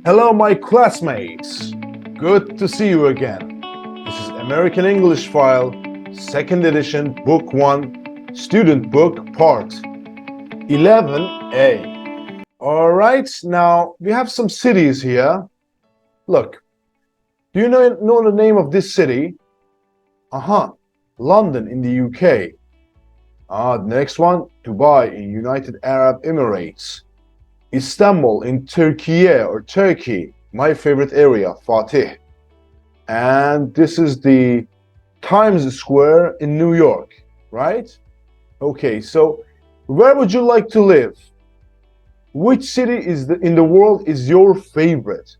Hello, my classmates. Good to see you again. This is American English File, second edition, Book 1, Student Book, Part 11A. All right, now we have some cities here. Look, do you know the name of this city? London in the UK. The next one, Dubai in United Arab Emirates. Istanbul in Turkey or Turkey, my favorite area, Fatih. And this is the Times Square in New York, right? Okay, so where would you like to live? Which city in the world is your favorite?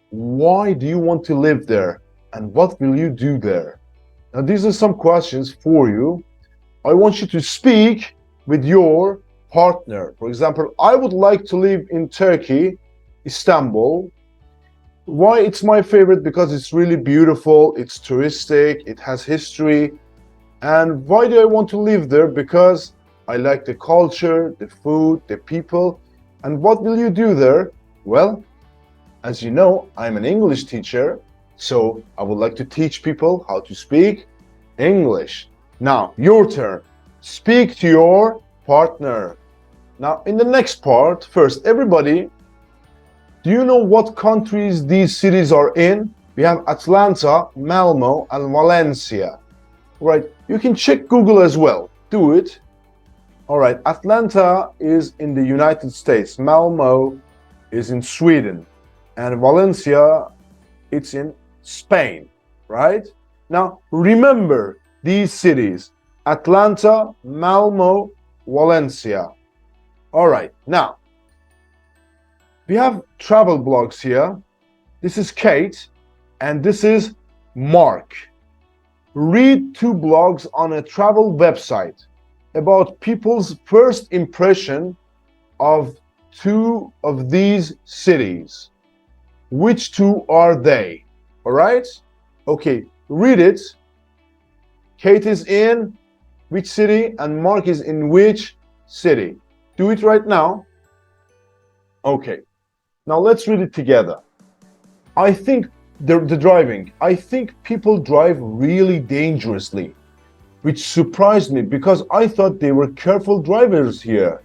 Why do you want to live there? And what will you do there? Now, these are some questions for you. I want you to speak with your partner. For example, I would like to live in Turkey, Istanbul. Why it's my favorite? Because it's really beautiful, it's touristic, it has history. And why do I want to live there? Because I like the culture, the food, the people. And what will you do there? Well, as you know, I'm an English teacher, so I would like to teach people how to speak English. Now, your turn. Speak to your partner. Now, in the next part, first, everybody, do you know what countries these cities are in? We have Atlanta, Malmo, and Valencia. Right, you can check Google as well. Do it. All right, Atlanta is in the United States. Malmo is in Sweden. And Valencia, it's in Spain, right? Now, remember these cities. Atlanta, Malmo, Valencia. All right, now, we have travel blogs here. This is Kate, and this is Mark. Read two blogs on a travel website about people's first impression of two of these cities. Which two are they? All right? Okay, read it. Kate is in which city and Mark is in which city? Do it right now. Okay, now let's read it together. I think the driving. I think people drive really dangerously, which surprised me because I thought they were careful drivers here.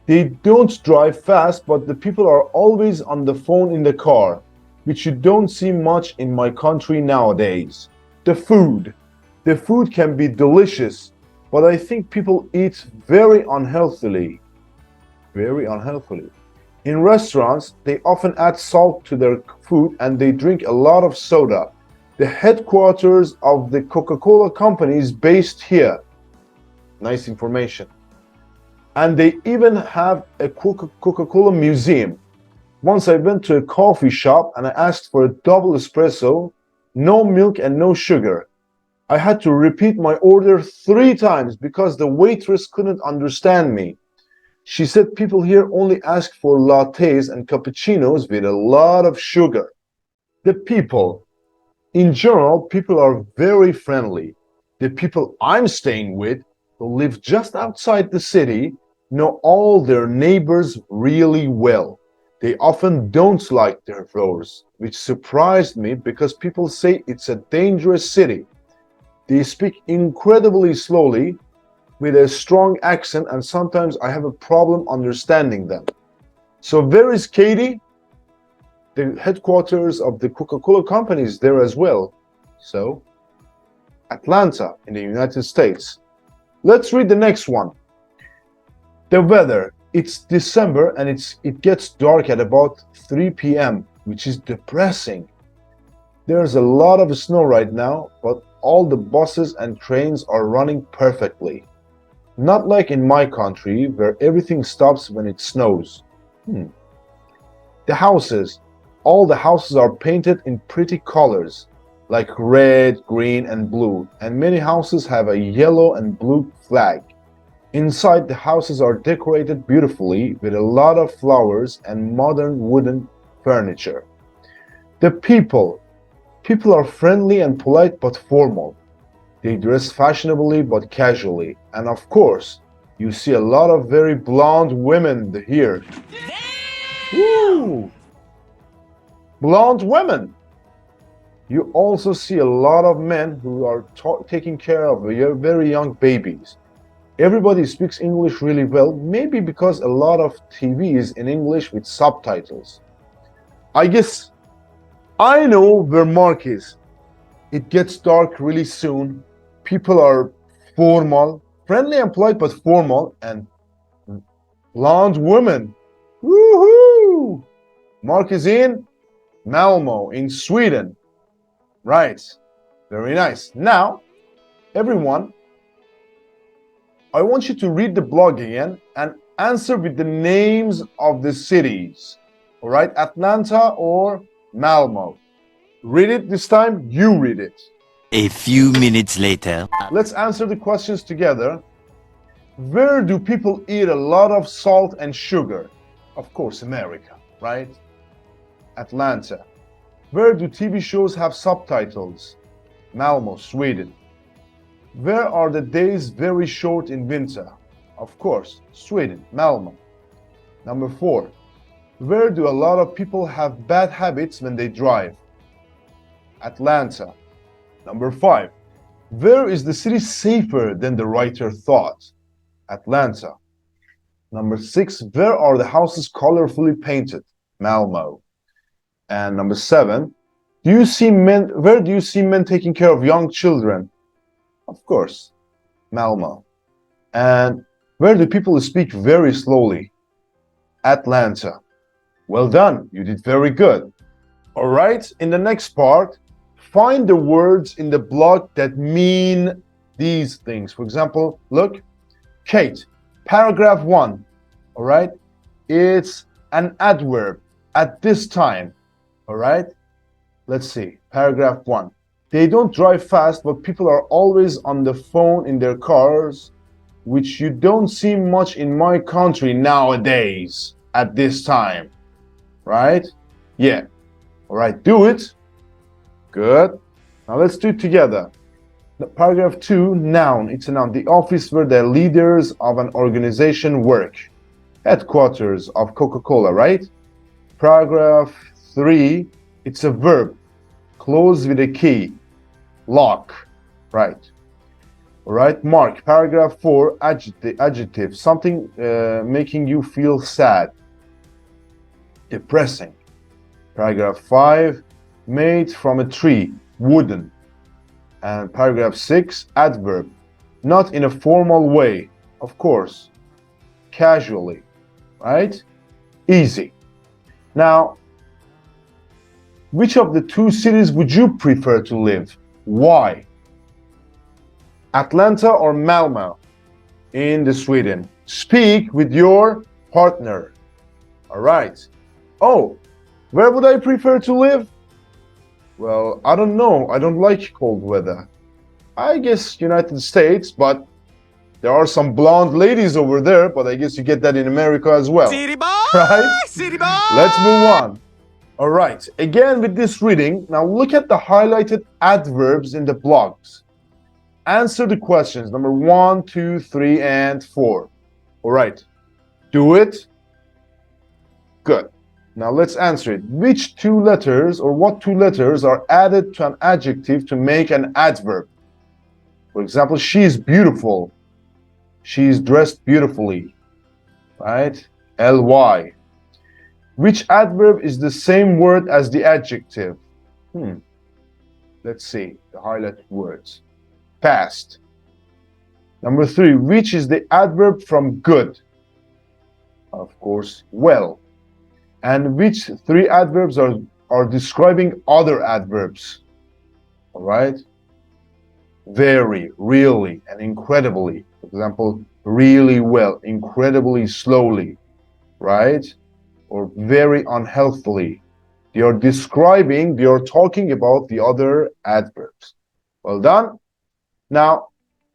They don't drive fast, but the people are always on the phone in the car, which you don't see much in my country nowadays. The food. The food can be delicious, but I think people eat very unhealthily. Very unhealthily. In restaurants, they often add salt to their food and they drink a lot of soda. The headquarters of the Coca-Cola company is based here. Nice information. And they even have a Coca-Cola museum. Once I went to a coffee shop and I asked for a double espresso, no milk and no sugar. I had to repeat my order 3 times because the waitress couldn't understand me. She said people here only ask for lattes and cappuccinos with a lot of sugar. The people. In general, people are very friendly. The people I'm staying with, who live just outside the city, know all their neighbors really well. They often don't like their floors, which surprised me because people say it's a dangerous city. They speak incredibly slowly with a strong accent, and sometimes I have a problem understanding them. So where is Katie? The headquarters of the Coca-Cola company is there as well. So, Atlanta in the United States. Let's read the next one. The weather. It's December and it gets dark at about 3 p.m., which is depressing. There's a lot of snow right now, but all the buses and trains are running perfectly. Not like in my country, where everything stops when it snows. The houses. All the houses are painted in pretty colors, like red, green, and blue, and many houses have a yellow and blue flag. Inside, the houses are decorated beautifully with a lot of flowers and modern wooden furniture. The people. People are friendly and polite but formal. They dress fashionably but casually. And of course, you see a lot of very blonde women here. Woo! Blonde women. You also see a lot of men who are taking care of very young babies. Everybody speaks English really well, maybe because a lot of TV is in English with subtitles. I guess I know where Mark is. It gets dark really soon. People are formal, friendly and polite, but formal, and blonde women. Woohoo! Mark is in Malmo in Sweden. Right. Very nice. Now, everyone, I want you to read the blog again and answer with the names of the cities. All right, Atlanta or Malmo. Read it this time, you read it. A few minutes later. Let's answer the questions together. Where do people eat a lot of salt and sugar? Of course, America, right? Atlanta. Where do TV shows have subtitles? Malmo, Sweden. Where are the days very short in winter? Of course, Sweden, Malmo. Number 4. Where do a lot of people have bad habits when they drive? Atlanta. Number 5. Where is the city safer than the writer thought? Atlanta. Number 6. Where are the houses colorfully painted? Malmo. And number 7. Where do you see men taking care of young children? Of course, Malmo. And where do people speak very slowly? Atlanta. Well done, you did very good. All right, in the next part, find the words in the block that mean these things. For example, look, Kate, paragraph 1, all right? It's an adverb at this time, all right? Let's see, paragraph 1. They don't drive fast, but people are always on the phone in their cars, which you don't see much in my country nowadays at this time, right? Yeah, all right, do it. Good. Now let's do it together. Paragraph 2, noun. It's a noun. The office where the leaders of an organization work. Headquarters of Coca-Cola, right? Paragraph 3, it's a verb. Close with a key. Lock. Right. All right. Mark. Paragraph 4, adjective. Something making you feel sad. Depressing. Paragraph 5, made from a tree. Wooden. And paragraph 6, adverb. Not in a formal way. Of course. Casually. Right? Easy. Now, which of the two cities would you prefer to live? Why? Atlanta or Malmo in Sweden? Speak with your partner. All right. Oh, where would I prefer to live? Well, I don't know. I don't like cold weather. I guess United States, but there are some blonde ladies over there, but I guess you get that in America as well. City boy! Right? City boy! Let's move on. All right, again with this reading, now look at the highlighted adverbs in the blocks. Answer the questions, number 1, 2, 3, and 4. All right, do it. Good. Now let's answer it. Which two letters or what two letters are added to an adjective to make an adverb? For example, she is beautiful. She is dressed beautifully, right? Ly. Which adverb is the same word as the adjective? Let's see the highlighted words. Past. Number 3, which is the adverb from good? Of course, well. And which 3 adverbs are describing other adverbs? All right. Very, really, and incredibly. For example, really well, incredibly slowly, right? Or very unhealthily. They are talking about the other adverbs. Well done. Now,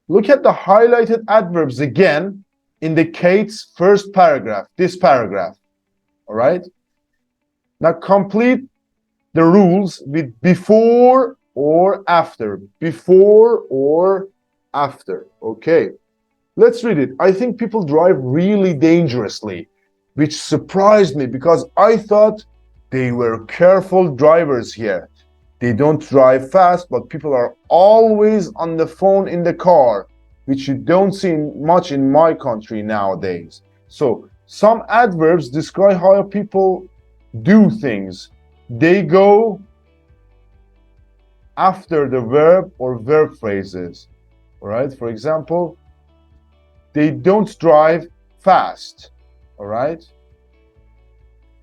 look at the highlighted adverbs again in the Kate's first paragraph, this paragraph. All right? Now, complete the rules with before or after. Before or after. Okay. Let's read it. I think people drive really dangerously, which surprised me because I thought They were careful drivers here. They don't drive fast, but people are always on the phone in the car, which you don't see much in my country nowadays. So some adverbs describe how people do things. They go after the verb or verb phrases. All right, for example, they don't drive fast. All right.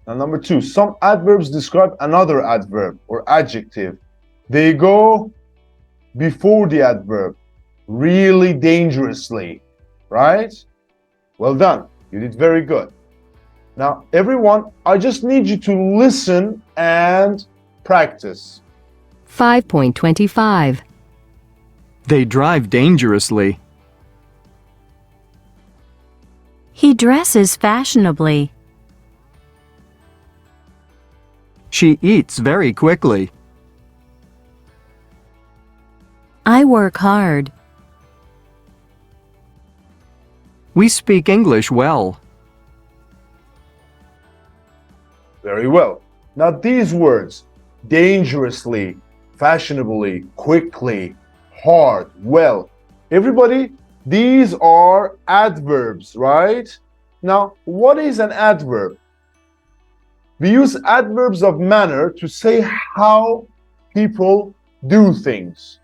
Now, number two, some adverbs describe another adverb or adjective. They go before the adverb, really dangerously, right? Well done. You did very good. Now, everyone, I just need you to listen and practice. 5.25. They drive dangerously. He dresses fashionably. She eats very quickly. I work hard. We speak English well. Very well. Now, these words, dangerously, fashionably, quickly, hard, well. Everybody, these are adverbs, right? Now, what is an adverb? We use adverbs of manner to say how people do things.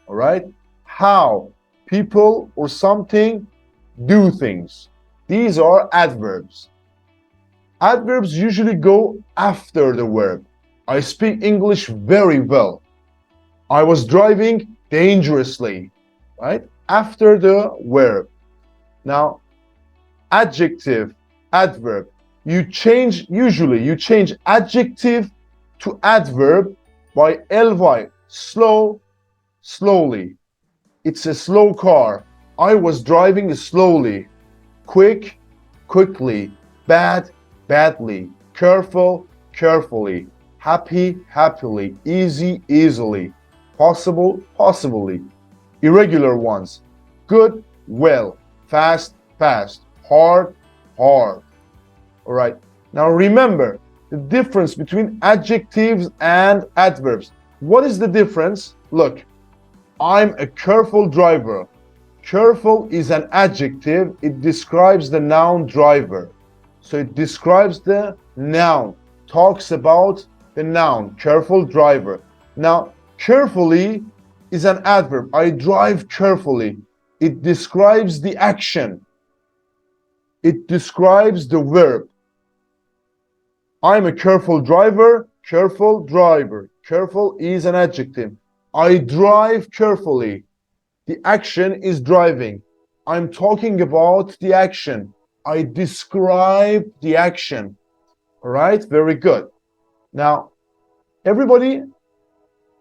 All right? How people or something do things. These are adverbs. Adverbs usually go after the verb. I speak English very well. I was driving dangerously, right? After the verb. Now, adjective, adverb. Usually you change adjective to adverb by ly, slow, slowly. It's a slow car. I was driving slowly. Quick, quickly. Bad, badly. Careful, carefully. Happy, happily. Easy, easily. Possible, possibly. Irregular ones. Good, well. Fast, fast. Hard, hard. All right. Now remember the difference between adjectives and adverbs. What is the difference? Look, I'm a careful driver. Careful is an adjective. It describes the noun driver. So it describes the noun, talks about the noun, careful driver. Now, carefully is an adverb. I drive carefully. It describes the action. It describes the verb. I'm a careful driver, careful driver. Careful is an adjective. I drive carefully. The action is driving. I'm talking about the action. I describe the action. All right, very good. Now, everybody,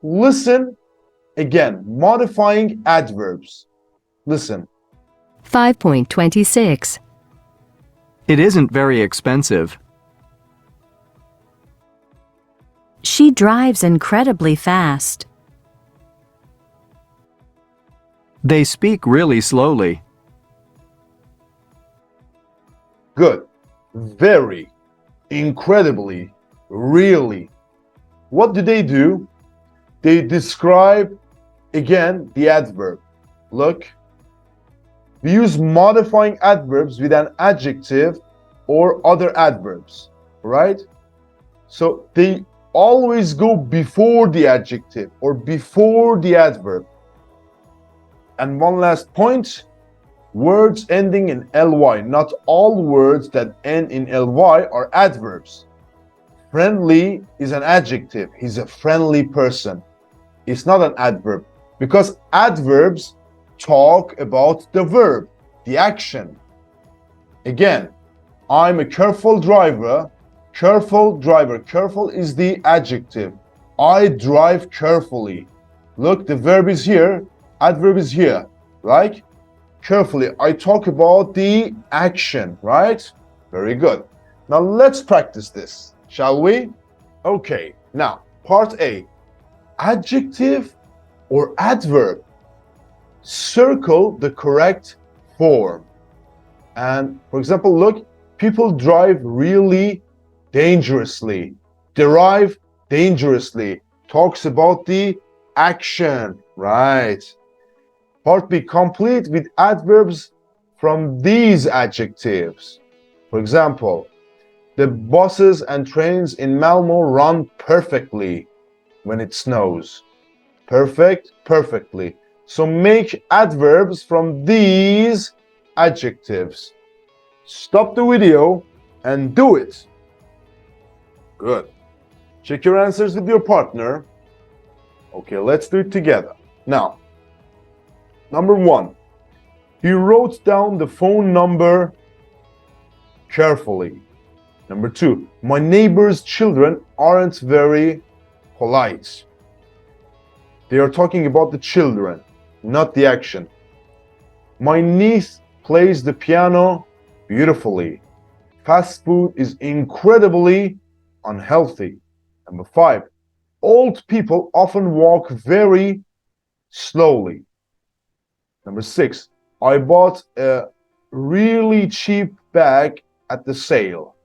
listen again. Modifying adverbs. Listen. 5.26. It isn't very expensive. She drives incredibly fast. They speak really slowly. Good. Very. Incredibly. Really. What do? They describe, again, the adverb. Look. We use modifying adverbs with an adjective or other adverbs, right? So they always go before the adjective or before the adverb. And one last point, words ending in ly. Not all words that end in ly are adverbs. Friendly is an adjective. He's a friendly person. It's not an adverb because adverbs talk about the verb, the action. Again, I'm a careful driver. Careful driver. Careful is the adjective. I drive carefully. Look, the verb is here. Adverb is here, right? Carefully. I talk about the action, right? Very good. Now let's practice this, shall we? Okay, now part A. Adjective or adverb. Circle the correct form. And for example, look, people drive really dangerously. Derive dangerously. Talks about the action. Right. Part B. Complete with adverbs from these adjectives. For example, the buses and trains in Malmo run perfectly when it snows. Perfect, perfectly. So make adverbs from these adjectives. Stop the video and do it. Good. Check your answers with your partner. Okay, let's do it together. Now, number 1. He wrote down the phone number carefully. Number 2. My neighbor's children aren't very polite. They are talking about the children, not the action. My niece plays the piano beautifully. Fast food is incredibly unhealthy. Number 5. Old people often walk very slowly. Number 6. I bought a really cheap bag at the sale.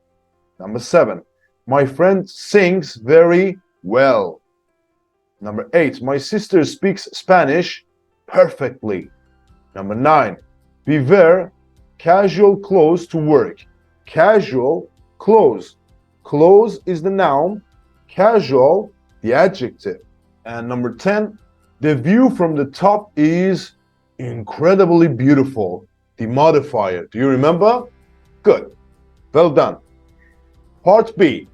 Number 7. My friend sings very well. Number 8. My sister speaks Spanish perfectly. Number 9. We wear casual clothes to work. Casual clothes. Clothes is the noun, casual the adjective. And number 10. The view from the top is incredibly beautiful. The modifier. Do you remember? Good. Well done. Part B.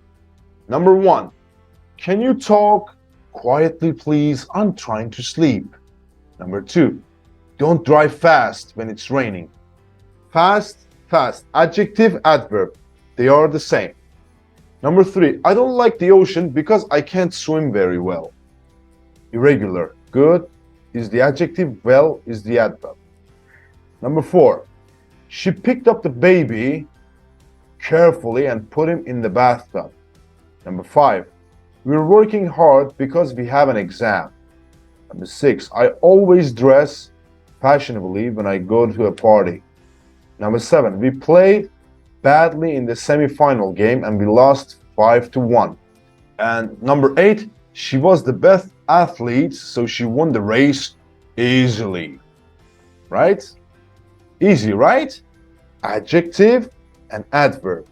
Number 1. Can you talk quietly, please? I'm trying to sleep. Number 2. Don't drive fast when it's raining. Fast, fast. Adjective, adverb. They are the same. Number 3. I don't like the ocean because I can't swim very well. Irregular. Good is the adjective, well is the adverb. Number 4. She picked up the baby carefully and put him in the bathtub. Number 5. We're working hard because we have an exam. Number 6. I always dress fashionably when I go to a party. Number 7. We played badly in the semi-final game and we lost 5-1. And number 8. She was the best athlete, so she won the race easily. Right? Easy, right? Adjective and adverb.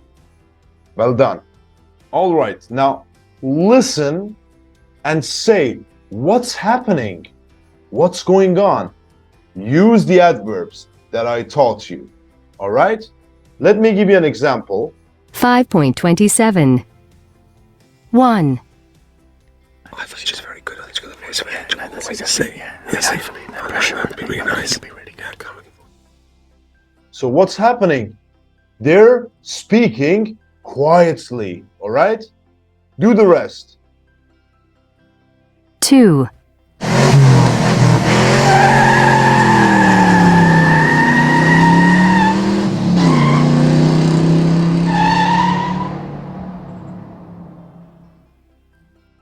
Well done. All right, now listen and say what's happening, what's going on. Use the adverbs that I taught you. All right? Let me give you an example. 5.27. 1. I thought she was very good. Let's go to the voice. What to say? Yes, that pressure would be really nice. So what's happening? They're speaking quietly, all right? Do the rest. 2.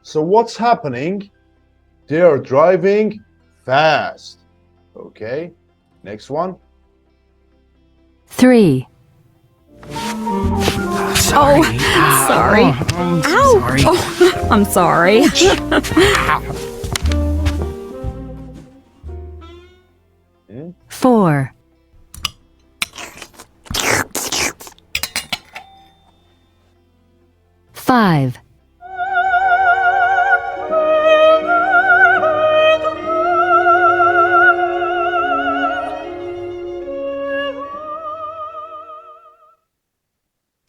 So what's happening? They are driving fast. Okay, next one. 3. Sorry. Ow! Sorry. Oh, I'm sorry. 4. 5.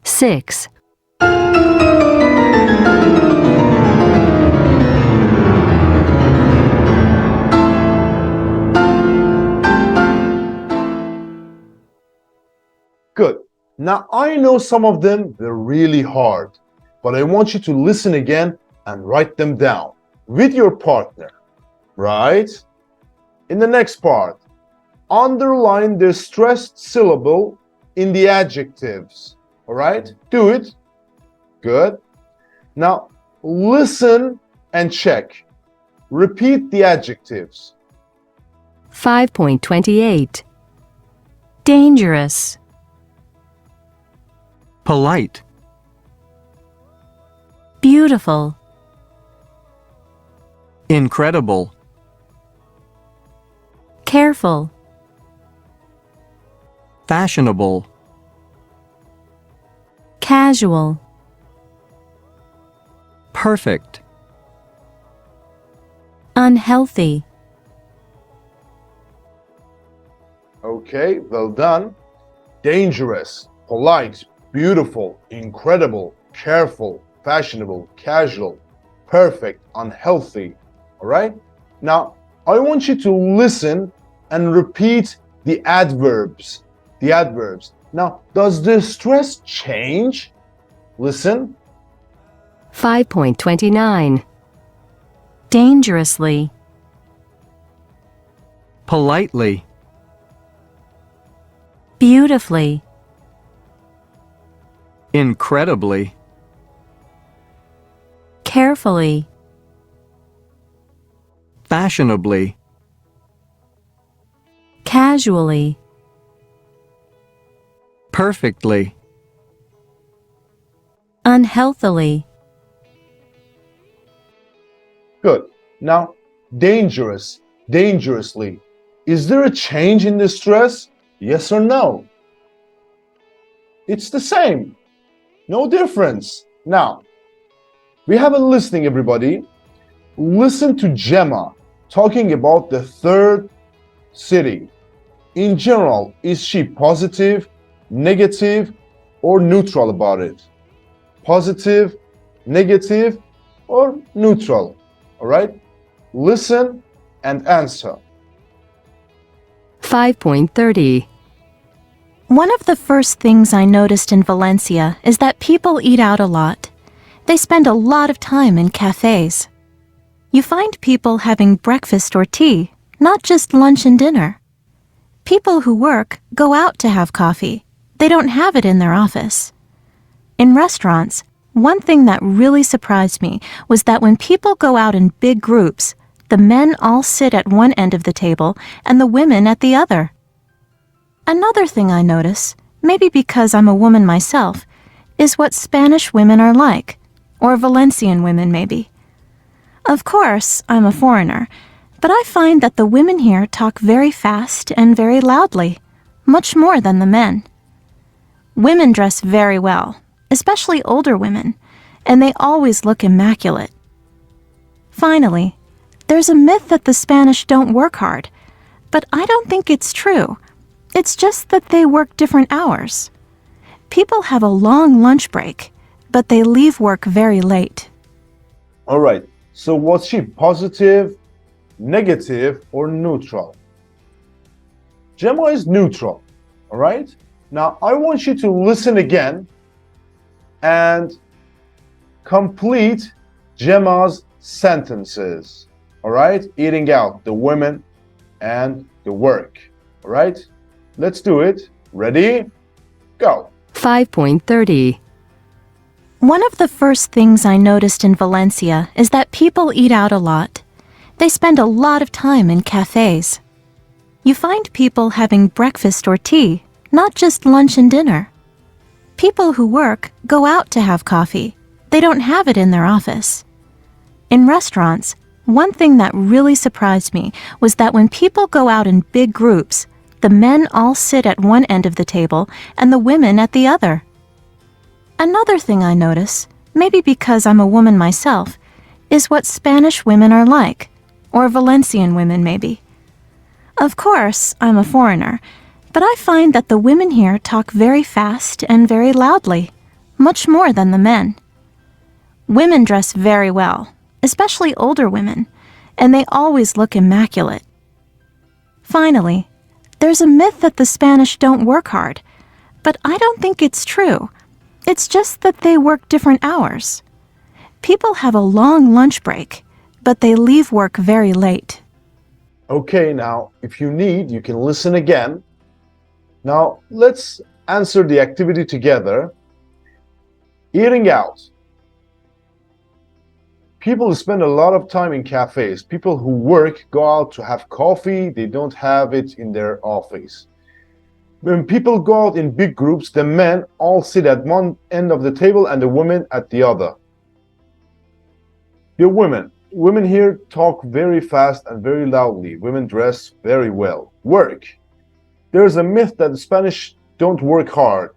6. Good. Now I know some of them, they're really hard, but I want you to listen again and write them down with your partner, right? In the next part, underline the stressed syllable in the adjectives, all right? Do it. Good. Now listen and check. Repeat the adjectives. 5.28. Dangerous. polite, beautiful, incredible, careful, fashionable, casual, perfect, unhealthy. Okay, well done. Dangerous, polite, beautiful, incredible, careful, fashionable, casual, perfect, unhealthy. All right? Now, I want you to listen and repeat the adverbs. The adverbs. Now, does the stress change? Listen. 5.29. Dangerously, politely, beautifully, incredibly, carefully, fashionably, casually, perfectly, unhealthily. Good. Now, dangerous, dangerously. Is there a change in the stress? Yes or no? It's the same. No difference. Now, we have a listening, everybody. Listen to Gemma talking about the third city. In general, is she positive, negative, or neutral about it? Positive, negative, or neutral? All right? Listen and answer. 5.30. One of the first things I noticed in Valencia is that people eat out a lot. They spend a lot of time in cafes. You find people having breakfast or tea, not just lunch and dinner. People who work go out to have coffee. They don't have it in their office. In restaurants, one thing that really surprised me was that when people go out in big groups, the men all sit at one end of the table and the women at the other. Another thing I notice, maybe because I'm a woman myself, is what Spanish women are like, or Valencian women maybe. Of course, I'm a foreigner, but I find that the women here talk very fast and very loudly, much more than the men. Women dress very well, especially older women, and they always look immaculate. Finally, there's a myth that the Spanish don't work hard, but I don't think it's true. It's just that they work different hours. People have a long lunch break, but they leave work very late. All right. So was she positive, negative, or neutral? Gemma is neutral. All right. Now I want you to listen again and complete Gemma's sentences. All right. Eating out, the women and the work. All right. Let's do it. Ready? Go. 5.30. One of the first things I noticed in Valencia is that people eat out a lot. They spend a lot of time in cafes. You find people having breakfast or tea, not just lunch and dinner. People who work go out to have coffee. They don't have it in their office. In restaurants, one thing that really surprised me was that when people go out in big groups, the men all sit at one end of the table and the women at the other. Another thing I notice, maybe because I'm a woman myself, is what Spanish women are like, or Valencian women maybe. Of course, I'm a foreigner, but I find that the women here talk very fast and very loudly, much more than the men. Women dress very well, especially older women, and they always look immaculate. Finally, there's a myth that the Spanish don't work hard, but I don't think it's true. It's just that they work different hours. People have a long lunch break, but they leave work very late. Okay, now, if you need, you can listen again. Now, let's answer the activity together. Eating out. People spend a lot of time in cafes. People who work go out to have coffee. They don't have it in their office. When people go out in big groups, the men all sit at one end of the table and the women at the other. The women. Women here talk very fast and very loudly. Women dress very well. Work. There's a myth that the Spanish don't work hard,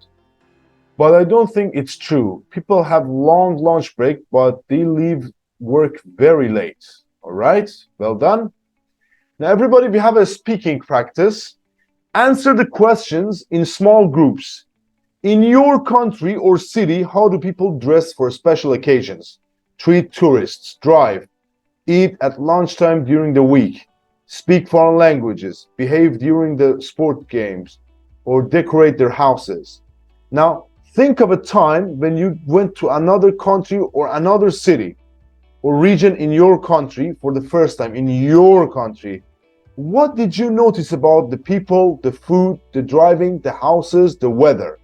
but I don't think it's true. People have long lunch break, but they leave work very late. All right, well done. Now, everybody, we have a speaking practice. Answer the questions in small groups. In your country or city, how do people dress for special occasions? Treat tourists, drive, eat at lunchtime during the week, speak foreign languages, behave during the sport games, or decorate their houses. Now, think of a time when you went to another country or another city or region in your country for the first time in your country. What did you notice about the people, the food, the driving, the houses, the weather?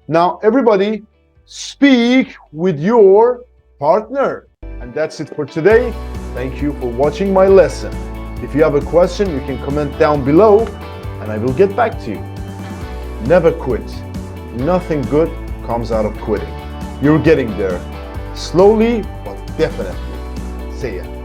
Now, everybody, speak with your partner. And that's it for today. Thank you for watching my lesson. If you have a question, you can comment down below and I will get back to you. Never quit. Nothing good comes out of quitting. You're getting there. Slowly, but definitely. See ya.